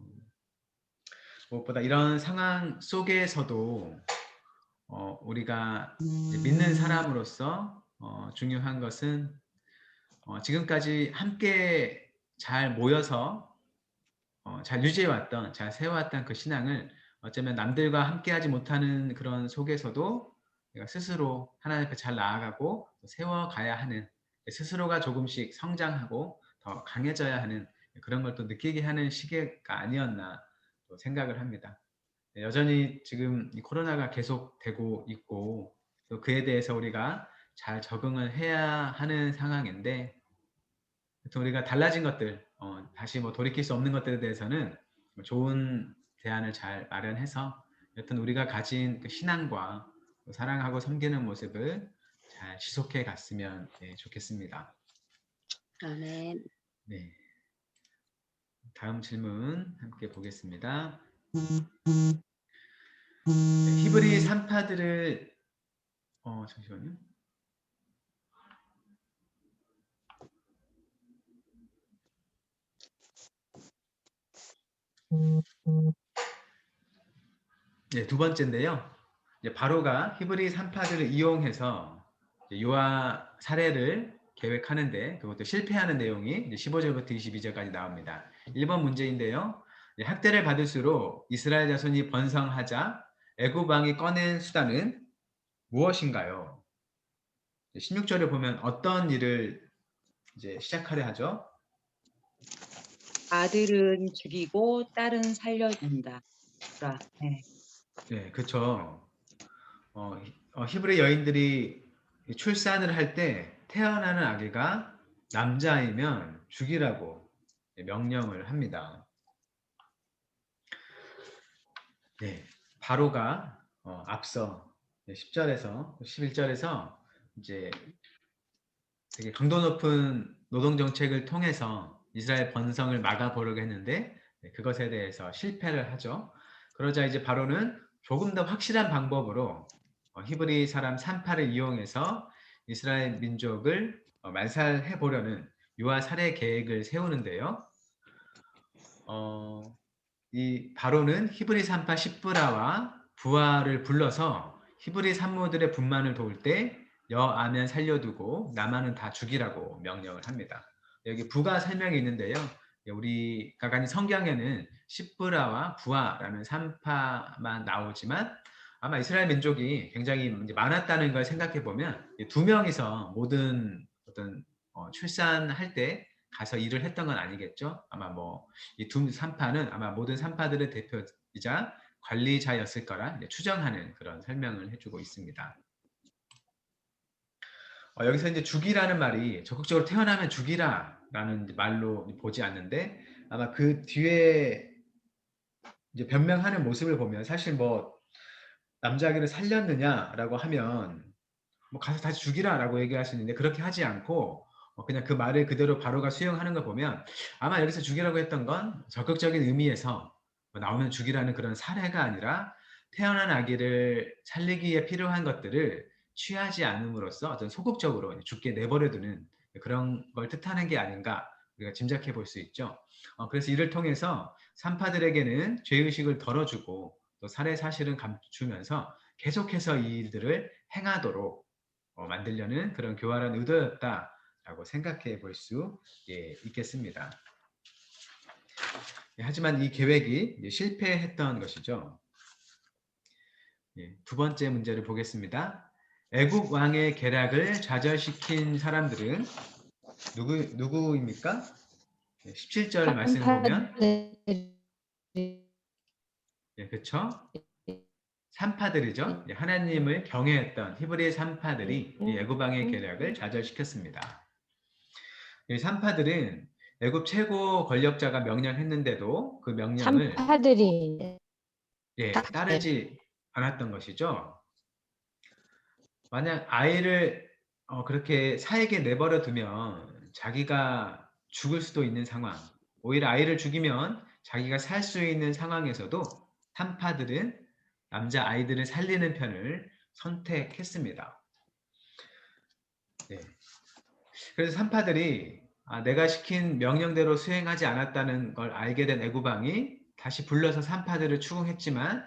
무엇보다 이런 상황 속에서도 우리가 이제 믿는 사람으로서 중요한 것은 지금까지 함께 잘 모여서 잘 유지해왔던, 잘 세워왔던 그 신앙을 어쩌면 남들과 함께하지 못하는 그런 속에서도 내가 스스로 하나님 앞에 잘 나아가고 또 세워가야 하는, 스스로가 조금씩 성장하고 더 강해져야 하는 그런 걸 또 느끼게 하는 시기가 아니었나 또 생각을 합니다. 여전히 지금 이 코로나가 계속되고 있고 또 그에 대해서 우리가 잘 적응을 해야 하는 상황인데, 또 우리가 달라진 것들, 다시 뭐 돌이킬 수 없는 것들에 대해서는 좋은 대안을 잘 마련해서 여튼 우리가 가진 그 신앙과 또 사랑하고 섬기는 모습을 잘 지속해 갔으면 좋겠습니다. 아멘. 네. 다음 질문 함께 보겠습니다. 네, 히브리 산파들을 잠시만요. 네, 두 번째인데요. 이제 바로가 히브리 산파들을 이용해서 이제 유아 살해를 계획하는데 그것도 실패하는 내용이 이제 15절부터 22절까지 나옵니다. 1번 문제인데요. 학대를 받을수록 이스라엘 자손이 번성하자 애굽 왕이 꺼낸 수단은 무엇인가요? 16절에 보면 어떤 일을 이제 시작하려 하죠? 아들은 죽이고 딸은 살려준다. 네. 네, 그렇죠. 히브리 여인들이 출산을 할 때 태어나는 아기가 남자이면 죽이라고 명령을 합니다. 네, 바로가 앞서 10절에서 11절에서 이제 되게 강도 높은 노동 정책을 통해서 이스라엘 번성을 막아보려고 했는데 그것에 대해서 실패를 하죠. 그러자 이제 바로는 조금 더 확실한 방법으로 히브리 사람 산파를 이용해서 이스라엘 민족을 말살해 보려는 유아 살해 계획을 세우는데요. 이 바로는 히브리 산파 십브라와 부하를 불러서 히브리 산모들의 분만을 도울 때 여아면 살려두고 남아는 다 죽이라고 명령을 합니다. 여기 부가 설명이 있는데요. 우리가 가진 성경에는 십브라와 부하라는 산파만 나오지만 아마 이스라엘 민족이 굉장히 많았다는 걸 생각해 보면 두 명이서 모든 어떤 출산할 때 가서 일을 했던 건 아니겠죠. 아마 뭐 이 두 산파는 아마 모든 산파들의 대표이자 관리자였을 거라 추정하는 그런 설명을 해주고 있습니다. 여기서 이제 죽이라는 말이 적극적으로 태어나면 죽이라라는 말로 보지 않는데 아마 그 뒤에 이제 변명하는 모습을 보면 사실 뭐 남자아기를 살렸느냐라고 하면 뭐 가서 다시 죽이라라고 얘기할 수 있는데 그렇게 하지 않고 그냥 그 말을 그대로 바로가 수용하는 걸 보면 아마 여기서 죽이라고 했던 건 적극적인 의미에서 나오면 죽이라는 그런 사례가 아니라 태어난 아기를 살리기에 필요한 것들을 취하지 않음으로써 어떤 소극적으로 죽게 내버려두는 그런 걸 뜻하는 게 아닌가 우리가 짐작해 볼 수 있죠. 그래서 이를 통해서 산파들에게는 죄의식을 덜어주고 또 살해 사실은 감추면서 계속해서 이 일들을 행하도록 만들려는 그런 교활한 의도였다라고 생각해 볼 수 있겠습니다. 하지만 이 계획이 실패했던 것이죠. 두 번째 문제를 보겠습니다. 애굽 왕의 계략을 좌절시킨 사람들은 누구입니까? 17절 말씀을 보면 그렇죠? 산파들이죠. 하나님을 경외했던 히브리 산파들이 이 애굽 왕의 계략을 좌절시켰습니다. 이 산파들은 애굽 최고 권력자가 명령했는데도 그 명령을 산파들이 따르지 않았던 것이죠. 만약 아이를 그렇게 사에게 내버려 두면 자기가 죽을 수도 있는 상황, 오히려 아이를 죽이면 자기가 살 수 있는 상황에서도 산파들은 남자 아이들을 살리는 편을 선택했습니다. 네. 그래서 산파들이 내가 시킨 명령대로 수행하지 않았다는 걸 알게 된 애구방이 다시 불러서 산파들을 추궁했지만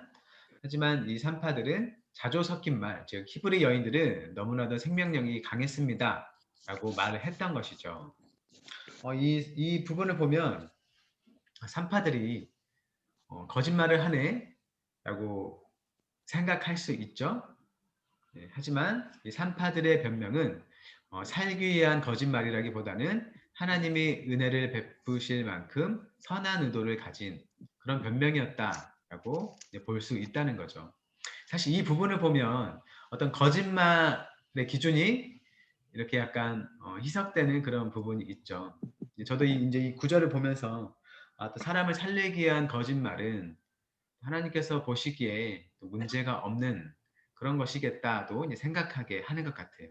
하지만 이 산파들은 자조 섞인 말, 즉 히브리 여인들은 너무나도 생명력이 강했습니다 라고 말을 했던 것이죠. 이 부분을 보면 산파들이 거짓말을 하네 라고 생각할 수 있죠. 네, 하지만 이 산파들의 변명은 살기 위한 거짓말이라기보다는 하나님이 은혜를 베푸실 만큼 선한 의도를 가진 그런 변명이었다라고 볼 수 있다는 거죠. 사실 이 부분을 보면 어떤 거짓말의 기준이 이렇게 약간 희석되는 그런 부분이 있죠. 저도 이제 이 구절을 보면서 또 사람을 살리기 위한 거짓말은 하나님께서 보시기에 또 문제가 없는 그런 것이겠다도 이제 생각하게 하는 것 같아요.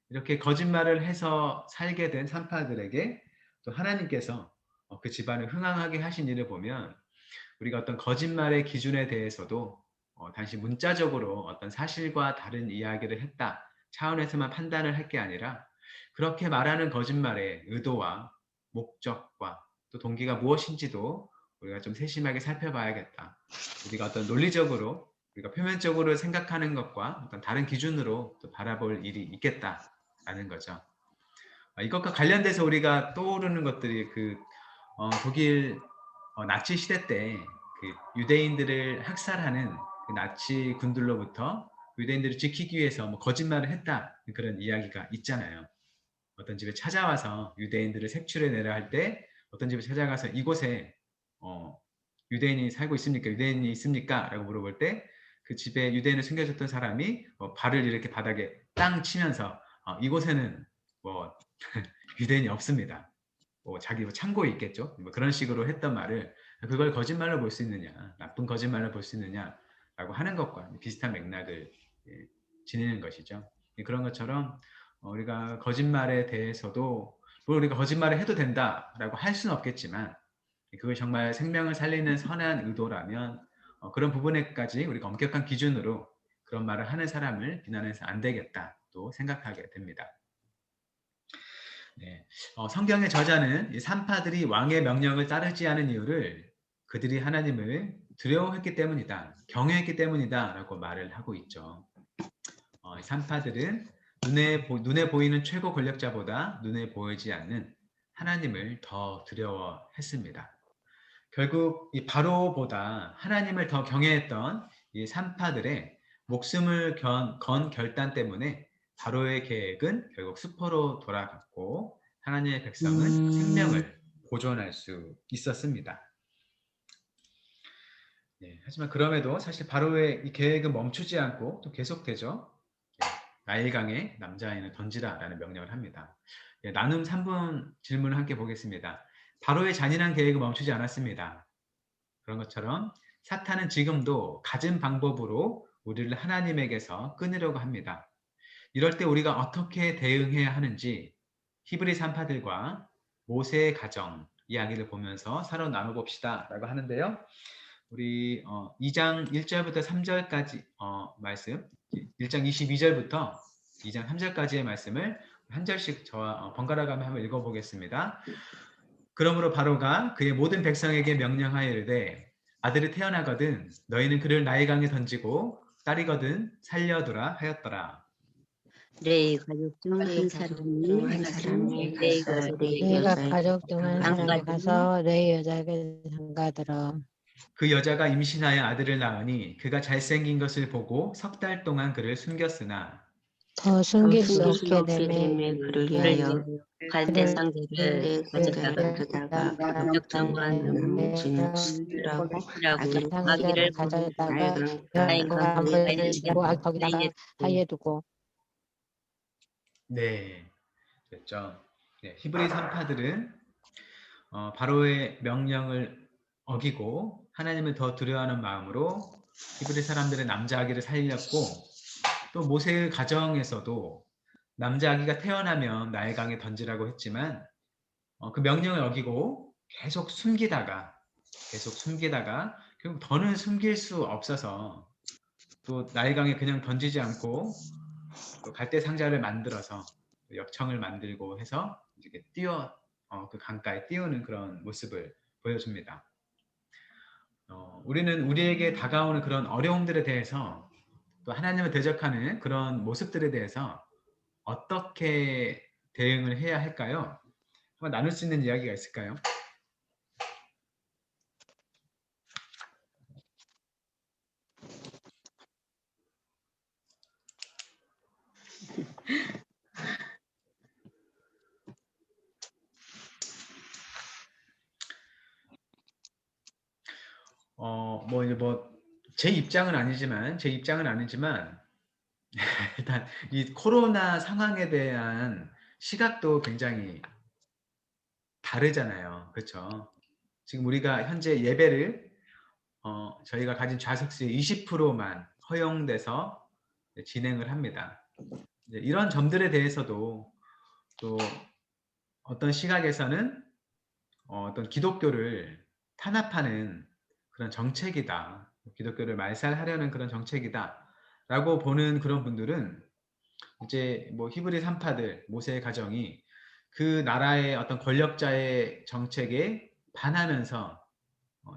이렇게 거짓말을 해서 살게 된 산파들에게 또 하나님께서 그 집안을 흥황하게 하신 일을 보면 우리가 어떤 거짓말의 기준에 대해서도 단지 문자적으로 어떤 사실과 다른 이야기를 했다 차원에서만 판단을 할 게 아니라 그렇게 말하는 거짓말의 의도와 목적과 또 동기가 무엇인지도 우리가 좀 세심하게 살펴봐야겠다. 우리가 어떤 논리적으로 우리가 표면적으로 생각하는 것과 어떤 다른 기준으로 또 바라볼 일이 있겠다라는 거죠. 이것과 관련돼서 우리가 떠오르는 것들이 독일 나치 시대 때 그 유대인들을 학살하는 그 나치 군들로부터 유대인들을 지키기 위해서 뭐 거짓말을 했다 그런 이야기가 있잖아요. 어떤 집에 찾아와서 유대인들을 색출해 내라 할 때 어떤 집에 찾아가서 이곳에 유대인이 살고 있습니까? 유대인이 있습니까? 라고 물어볼 때 그 집에 유대인을 숨겨줬던 사람이 발을 이렇게 바닥에 땅 치면서 이곳에는 뭐 유대인이 없습니다. 자기 창고에 있겠죠. 뭐 그런 식으로 했던 말을 그걸 거짓말로 볼 수 있느냐, 나쁜 거짓말로 볼 수 있느냐라고 하는 것과 비슷한 맥락을 지니는 것이죠. 그런 것처럼 우리가 거짓말에 대해서도 물론 우리가 거짓말을 해도 된다라고 할 수는 없겠지만 그걸 정말 생명을 살리는 선한 의도라면 그런 부분에까지 우리가 엄격한 기준으로 그런 말을 하는 사람을 비난해서 안 되겠다 또 생각하게 됩니다. 네. 성경의 저자는 이 산파들이 왕의 명령을 따르지 않은 이유를 그들이 하나님을 두려워했기 때문이다, 경외했기 때문이다 라고 말을 하고 있죠. 산파들은 눈에 보이는 최고 권력자보다 눈에 보이지 않는 하나님을 더 두려워했습니다. 결국 이 바로보다 하나님을 더 경외했던 이 산파들의 목숨을 건 결단 때문에 바로의 계획은 결국 수포로 돌아갔고 하나님의 백성은 생명을 보존할 수 있었습니다. 네, 하지만 그럼에도 사실 바로의 이 계획은 멈추지 않고 또 계속되죠. 나일강에 남자아이는 던지라라는 명령을 합니다. 나눔 3분 질문을 함께 보겠습니다. 바로의 잔인한 계획은 멈추지 않았습니다. 그런 것처럼 사탄은 지금도 갖은 방법으로 우리를 하나님에게서 끊으려고 합니다. 이럴 때 우리가 어떻게 대응해야 하는지 히브리 산파들과 모세의 가정 이야기를 보면서 서로 나눠봅시다 라고 하는데요. 우리 2장 1절부터 3절까지 말씀, 1장 22절부터 2장 3절까지의 말씀을 한 절씩 저와 번갈아가며 한번 읽어보겠습니다. 그러므로 바로가 그의 모든 백성에게 명령하여 이르되 아들이 태어나거든 너희는 그를 나일강에 던지고 딸이거든 살려두라 하였더라. 레이 가족 중 한 사람이 가서 레이 내가 여자에게 가족 중 한 사람이 가서 레이 여자에게 장가들어. 그 여자가 임신하여 아들을 낳으니 그가 잘생긴 것을 보고 석 달 동안 그를 숨겼으나 더 숨길 수 숨길 없게 되매 그를 위하여 갈대 상자를 가져다가 가격정관은 진술하고 상자를 가져다가 양과를 치고 거기다가 사이에 두고. 네, 됐죠. 네, 히브리 산파들은 바로의 명령을 어기고 하나님을 더 두려워하는 마음으로 히브리 사람들의 남자 아기를 살렸고 또 모세의 가정에서도 남자 아기가 태어나면 나일강에 던지라고 했지만 그 명령을 어기고 계속 숨기다가 결국 더는 숨길 수 없어서 또 나일강에 그냥 던지지 않고 또 갈대 상자를 만들어서 역청을 만들고 해서 이렇게 그 강가에 띄우는 그런 모습을 보여줍니다. 우리는 우리에게 다가오는 그런 어려움들에 대해서 또 하나님을 대적하는 그런 모습들에 대해서 어떻게 대응을 해야 할까요? 한번 나눌 수 있는 이야기가 있을까요? 제 입장은 아니지만 일단 이 코로나 상황에 대한 시각도 굉장히 다르잖아요. 그렇죠? 지금 우리가 현재 예배를 저희가 가진 좌석수의 20%만 허용돼서 진행을 합니다. 이런 점들에 대해서도 또 어떤 시각에서는 어떤 기독교를 탄압하는 그런 정책이다. 기독교를 말살하려는 그런 정책이다. 라고 보는 그런 분들은 이제 뭐 히브리 산파들, 모세의 가정이 그 나라의 어떤 권력자의 정책에 반하면서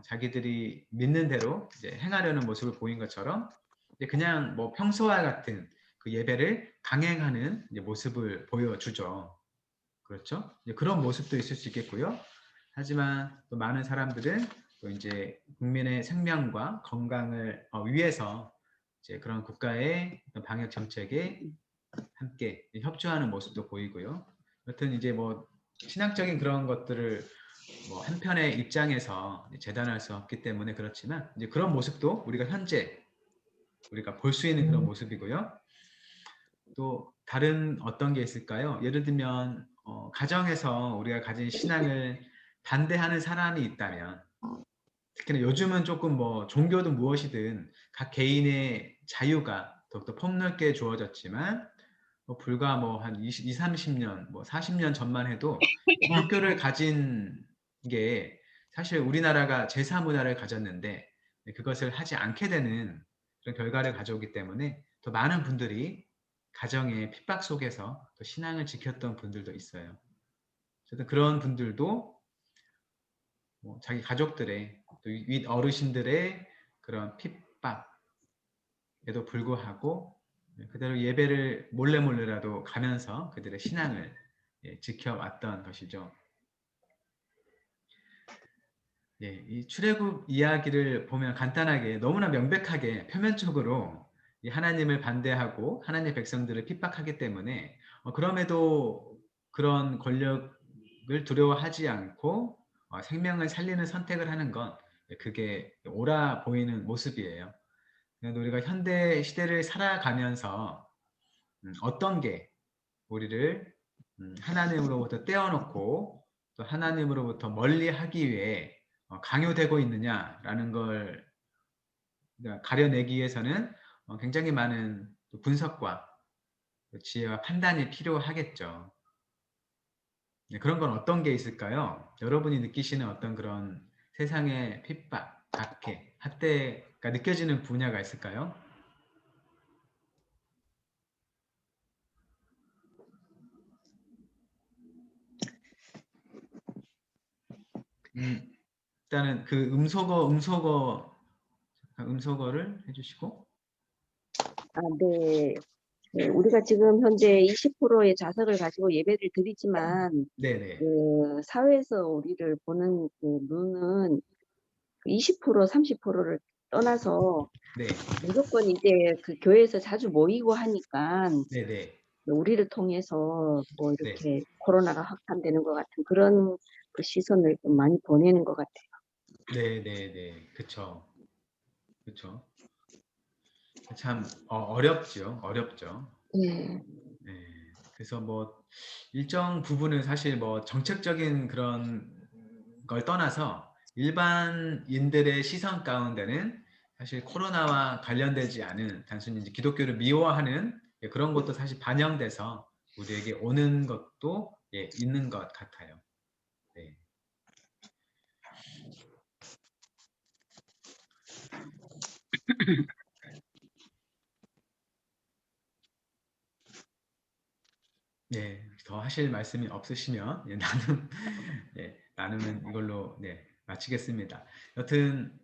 자기들이 믿는 대로 이제 행하려는 모습을 보인 것처럼 이제 그냥 뭐 평소와 같은 그 예배를 강행하는 이제 모습을 보여주죠. 그렇죠? 이제 그런 모습도 있을 수 있겠고요. 하지만 또 많은 사람들은 또 이제 국민의 생명과 건강을 위해서 이제 그런 국가의 방역 정책에 함께 협조하는 모습도 보이고요. 여튼 이제 뭐 신학적인 그런 것들을 뭐 한편의 입장에서 재단할 수 없기 때문에 그렇지만 이제 그런 모습도 우리가 현재 우리가 볼 수 있는 그런 모습이고요. 또 다른 어떤 게 있을까요? 예를 들면 가정에서 우리가 가진 신앙을 반대하는 사람이 있다면 특히나 요즘은 조금 뭐 종교든 무엇이든 각 개인의 자유가 더욱더 폭넓게 주어졌지만 불과 뭐 한 20, 30년, 뭐 40년 전만 해도 기독교를 가진 게 사실 우리나라가 제사 문화를 가졌는데 그것을 하지 않게 되는 그런 결과를 가져오기 때문에 더 많은 분들이 가정의 핍박 속에서 또 신앙을 지켰던 분들도 있어요. 어쨌든 그런 분들도 뭐 자기 가족들의 또 윗 어르신들의 그런 핍박에도 불구하고 그대로 예배를 몰래라도 가면서 그들의 신앙을 지켜왔던 것이죠. 이 출애굽 이야기를 보면 간단하게 너무나 명백하게 표면적으로 이 하나님을 반대하고 하나님의 백성들을 핍박하기 때문에 그럼에도 그런 권력을 두려워하지 않고 생명을 살리는 선택을 하는 건 그게 옳아 보이는 모습이에요. 그런데 우리가 현대 시대를 살아가면서 어떤 게 우리를 하나님으로부터 떼어놓고 또 하나님으로부터 멀리하기 위해 강요되고 있느냐라는 걸 가려내기 위해서는 굉장히 많은 분석과 지혜와 판단이 필요하겠죠. 그런 건 어떤 게 있을까요? 여러분이 느끼시는 어떤 그런 세상의 핍박, 박해, 학대가 느껴지는 분야가 있을까요? 일단은 그 음소거를 해주시고. 네. 네, 우리가 지금 현재 20%의 좌석을 가지고 예배를 드리지만 네네. 그 사회에서 우리를 보는 그 눈은 20%, 30%를 떠나서 네. 무조건 이제 그 교회에서 자주 모이고 하니까 네네. 우리를 통해서 뭐 네. 이렇게 코로나가 확산되는 것 같은 그런 그 시선을 좀 많이 보내는 것 같아요. 네네네. 그쵸. 그쵸. 참 어렵죠. 네. 네. 그래서 뭐 일정 부분은 사실 뭐 정책적인 그런 걸 떠나서 일반인들의 시선 가운데는 사실 코로나와 관련되지 않은 단순히 이제 기독교를 미워하는 그런 것도 사실 반영돼서 우리에게 오는 것도 있는 것 같아요. 네. 네, 더 하실 말씀이 없으시면 나눔은 이걸로 마치겠습니다. 여튼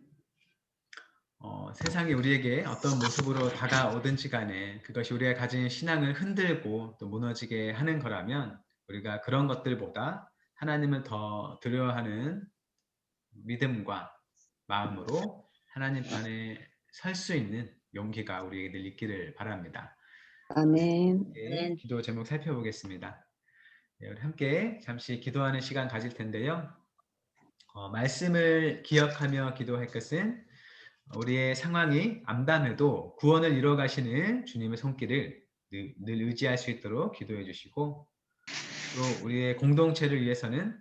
세상이 우리에게 어떤 모습으로 다가오든지 간에 그것이 우리가 가진 신앙을 흔들고 또 무너지게 하는 거라면 우리가 그런 것들보다 하나님을 더 두려워하는 믿음과 마음으로 하나님 편에 설 수 있는 용기가 우리에게 늘 있기를 바랍니다. 아멘. 네, 기도 제목 살펴보겠습니다. 우리 함께 잠시 기도하는 시간 가질 텐데요. 말씀을 기억하며 기도할 것은 우리의 상황이 암담해도 구원을 이루어 가시는 주님의 손길을 늘 의지할 수 있도록 기도해 주시고, 또 우리의 공동체를 위해서는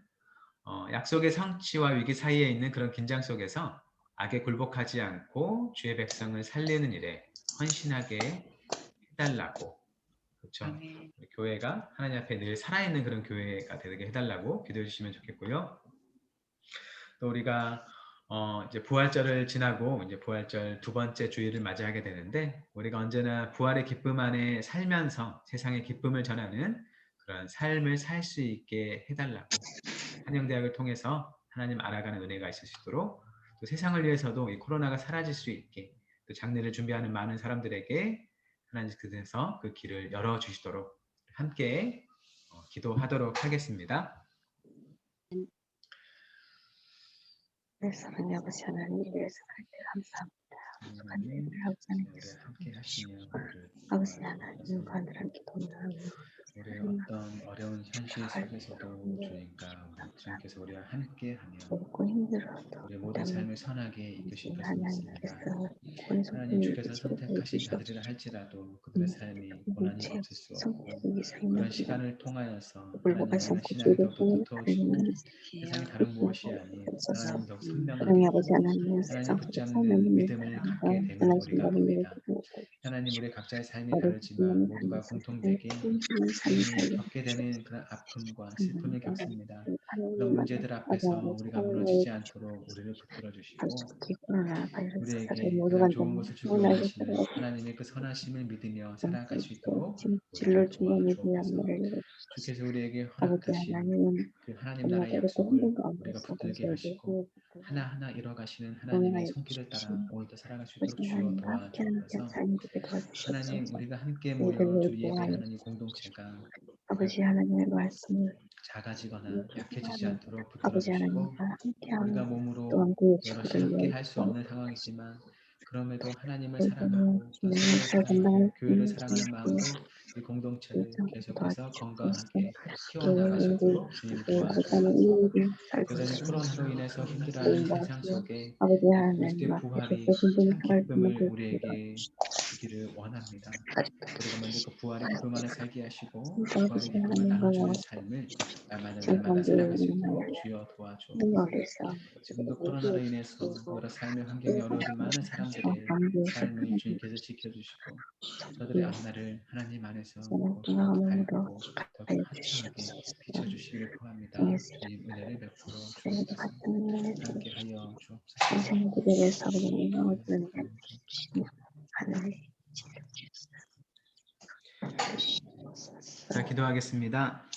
약속의 성취와 위기 사이에 있는 그런 긴장 속에서 악에 굴복하지 않고 주의 백성을 살리는 일에 헌신하게 해달라고, 그렇죠? 우리 교회가 하나님 앞에 늘 살아있는 그런 교회가 되게 해달라고 기도해 주시면 좋겠고요. 또 우리가 이제 부활절을 지나고 이제 부활절 두 번째 주일을 맞이하게 되는데, 우리가 언제나 부활의 기쁨 안에 살면서 세상의 기쁨을 전하는 그런 삶을 살 수 있게 해달라고, 한영대학을 통해서 하나님 알아가는 은혜가 있을 수 있도록, 또 세상을 위해서도 이 코로나가 사라질 수 있게, 또 장례를 준비하는 많은 사람들에게 하나님께서 그 길을 열어주시도록 함께 기도하도록 하겠습니다. 하나님 아버지 하나님 예수할 때 감사합니다. 하나님, 우리 함께 하시며 아버지 하나님 간절한 기도는 우리의 어떤 어려운 현실 속에서도 주님께서 우리와 함께하며 없고 힘들어도 우리의 모든 삶을 선하게 이끄실 것을 믿습니다. 하나님께서 하나님, 주께서 선택하신 자들이라 할지라도 그들의 삶이 고난이 없을 수 없고, 그런 시간을 통하여서 하나님의 신앙이 더욱더 두터워지고 세상이 다른 무엇이 아닌 하나님 더욱 선명하게 하나님 아버지 하나님 하나님 세상 속에 붙잡는 살면 믿음을 갖게 되는 우리가 봅니다. 하나님, 우리 각자의 삶이 다르지만 모두가 공통되게 하나님 겪게 되는 그런 아픔과 슬픔을 겪습니다. 그런 문제들 앞에서 우리가 무너지지 않도록 우리를 붙들어 주시고 우리에게 가장 좋은 것을 주기 원하시는 하나님의 그 선하심을 믿으며 살아갈 수 있도록 우리를 도와주옵소서. 주께서 우리에게 허락하신 그 하나님 나라의 약속을 우리가 붙들게 하시고 하나하나 이뤄가시는 하나님의 손길을 따라 오늘도 살아갈 수 있도록 주여 도와주옵소서. 하나님, 우리가 함께 모여 주 예배하는 이 공동체가 아버지 하나님의 말씀을 작아지거나 약해지지 않도록 붙들어 아버지 주시고, 하나님과 함께하는 우리가 몸으로 또한 여럿이 구역식구를 함께 위해 할 수 없는 상황이지만 그럼에도 하나님을 저희는 사랑하고 또 주님의 서로를 역사를 사랑하고 감당할 교회를 수 사랑하는 있는 마음으로 이 공동체를 계속해서 도와주시고 건강하게 또 키워나갈 수 우리 있도록 주님 아버지 하나님 도와주옵소서. 일일이 살고 여전히 있는 코로나로 인해서 힘들어하는 주님 세상 도와주시고 속에 아버지 이 하나님 그리스도의 부활이 앞에서 힘든 참 생활 기쁨을 부모들 우리에게 주기를 원합니다. 우리가 먼저 그 부활의 기쁨 안에 살게 하시고 그 아버지 부활의 기쁨을 하나님과 나눠주는 삶을 날마다 지금 날마다 살아갈 수 우리는 있도록 주여 도와주옵소서. 능력에서 지금도 코로나로 인해서 여러 삶의 환경이 어려워진 많은 사람들의 삶을 주님께서 지켜주시고 저들의 앞날을 하나님 안에서 더 밝고 더 화창하게 비춰주시기를 구합니다. 주님 은혜를 베풀어 주옵소서. 함께하여 주옵소서. 선생님들에게서 영광을 드리는 하나님 자, 기도하겠습니다.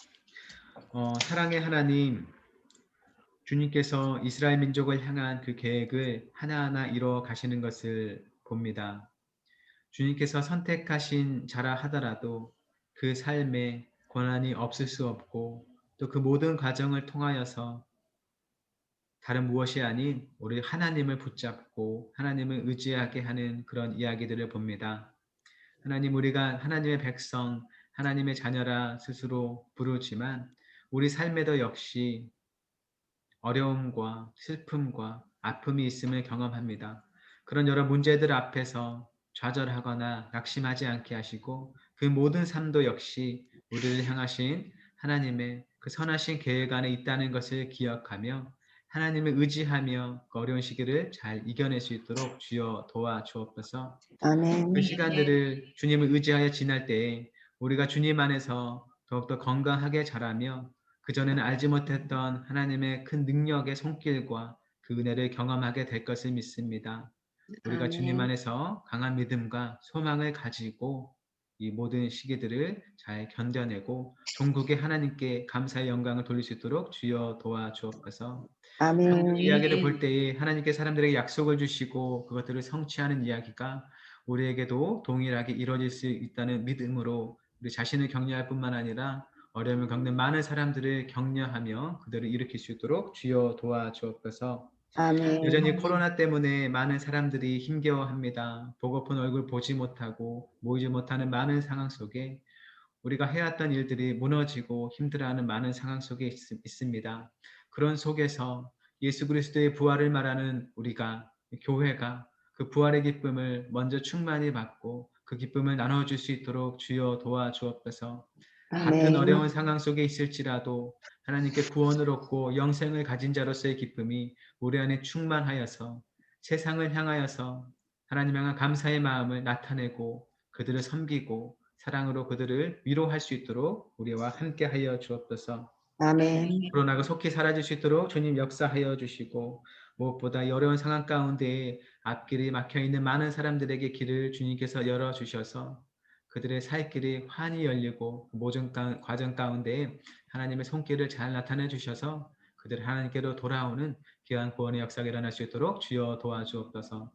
사랑의 하나님, 주님께서 이스라엘 민족을 향한 그 계획을 하나하나 이루어 가시는 것을 봅니다. 주님께서 선택하신 자라 하더라도 그 삶에 고난이 없을 수 없고 또 그 모든 과정을 통하여서 다른 무엇이 아닌 우리 하나님을 붙잡고 하나님을 의지하게 하는 그런 이야기들을 봅니다. 하나님, 우리가 하나님의 백성, 하나님의 자녀라 스스로 부르지만 우리 삶에도 역시 어려움과 슬픔과 아픔이 있음을 경험합니다. 그런 여러 문제들 앞에서 좌절하거나 낙심하지 않게 하시고 그 모든 삶도 역시 우리를 향하신 하나님의 그 선하신 계획 안에 있다는 것을 기억하며 하나님을 의지하며 그 어려운 시기를 잘 이겨낼 수 있도록 주여 도와주옵소서. 아멘. 그 시간들을 주님을 의지하여 지날 때에 우리가 주님 안에서 더욱더 건강하게 자라며 그전에는 알지 못했던 하나님의 큰 능력의 손길과 그 은혜를 경험하게 될 것을 믿습니다. 우리가 주님 안에서 강한 믿음과 소망을 가지고 이 모든 시기들을 잘 견뎌내고 종국의 하나님께 감사의 영광을 돌릴 수 있도록 주여 도와주옵소서. 성경 이야기를 볼 때에 하나님께 사람들에게 약속을 주시고 그것들을 성취하는 이야기가 우리에게도 동일하게 이루어질 수 있다는 믿음으로 우리 자신을 격려할 뿐만 아니라 어려움을 겪는 많은 사람들을 격려하며 그들을 일으킬 수 있도록 주여 도와주옵소서. 여전히 코로나 때문에 많은 사람들이 힘겨워합니다. 보고픈 얼굴 보지 못하고 모이지 못하는 많은 상황 속에 우리가 해왔던 일들이 무너지고 힘들어하는 많은 상황 속에 있습니다. 그런 속에서 예수 그리스도의 부활을 말하는 우리가, 교회가 그 부활의 기쁨을 먼저 충만히 받고 그 기쁨을 나눠줄 수 있도록 주여 도와주옵소서. 같은 어려운 상황 속에 있을지라도 하나님께 구원을 얻고 영생을 가진 자로서의 기쁨이 우리 안에 충만하여서 세상을 향하여서 하나님 향한 감사의 마음을 나타내고 그들을 섬기고 사랑으로 그들을 위로할 수 있도록 우리와 함께 하여 주옵소서. 코로나가 속히 사라질 수 있도록 주님 역사하여 주시고 무엇보다 이 어려운 상황 가운데 앞길이 막혀있는 많은 사람들에게 길을 주님께서 열어주셔서 그들의 살 길이 환히 열리고 모든 과정 가운데 하나님의 손길을 잘 나타내 주셔서 그들 하나님께로 돌아오는 귀한 구원의 역사가 일어날 수 있도록 주여 도와주옵소서.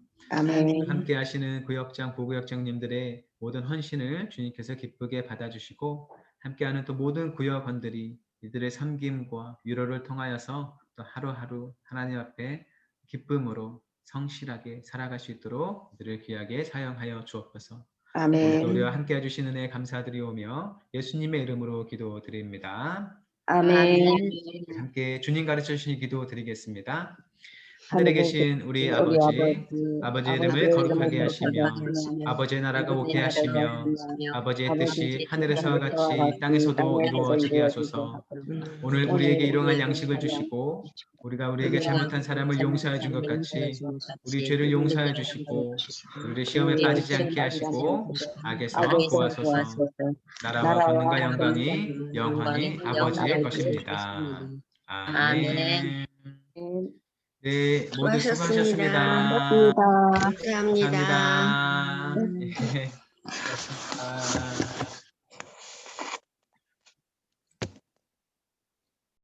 함께 하시는 구역장, 부구역장님들의 모든 헌신을 주님께서 기쁘게 받아주시고 함께하는 또 모든 구역원들이 이들의 섬김과 위로를 통하여서 또 하루하루 하나님 앞에 기쁨으로 성실하게 살아갈 수 있도록 이들을 귀하게 사용하여 주옵소서. 오늘도 우리와 함께 해주시는 은혜 감사드리오며 예수님의 이름으로 기도드립니다. 함께 주님 가르쳐 주신 기도 드리겠습니다. 하늘에 계신 우리 아버지의 이름을 거룩하게 하시며 아버지의 나라가 오게 하시며 아버지의 뜻이 하늘에서와 같이 땅에서도 이루어지게 하소서. 오늘 우리에게 일용할 양식을 주시고 우리가 우리에게 잘못한 사람을 용서해 준 것 같이 우리 죄를 용서해 주시고 우리를 시험에 빠지지 않게 하시고 악에서 구하소서. 나라와 권능과 영광이 영원히 아버지의 것입니다. 아멘. 네, 모두 수고하셨습니다. 감사합니다. 감사합니다. 네. 수고하셨습니다.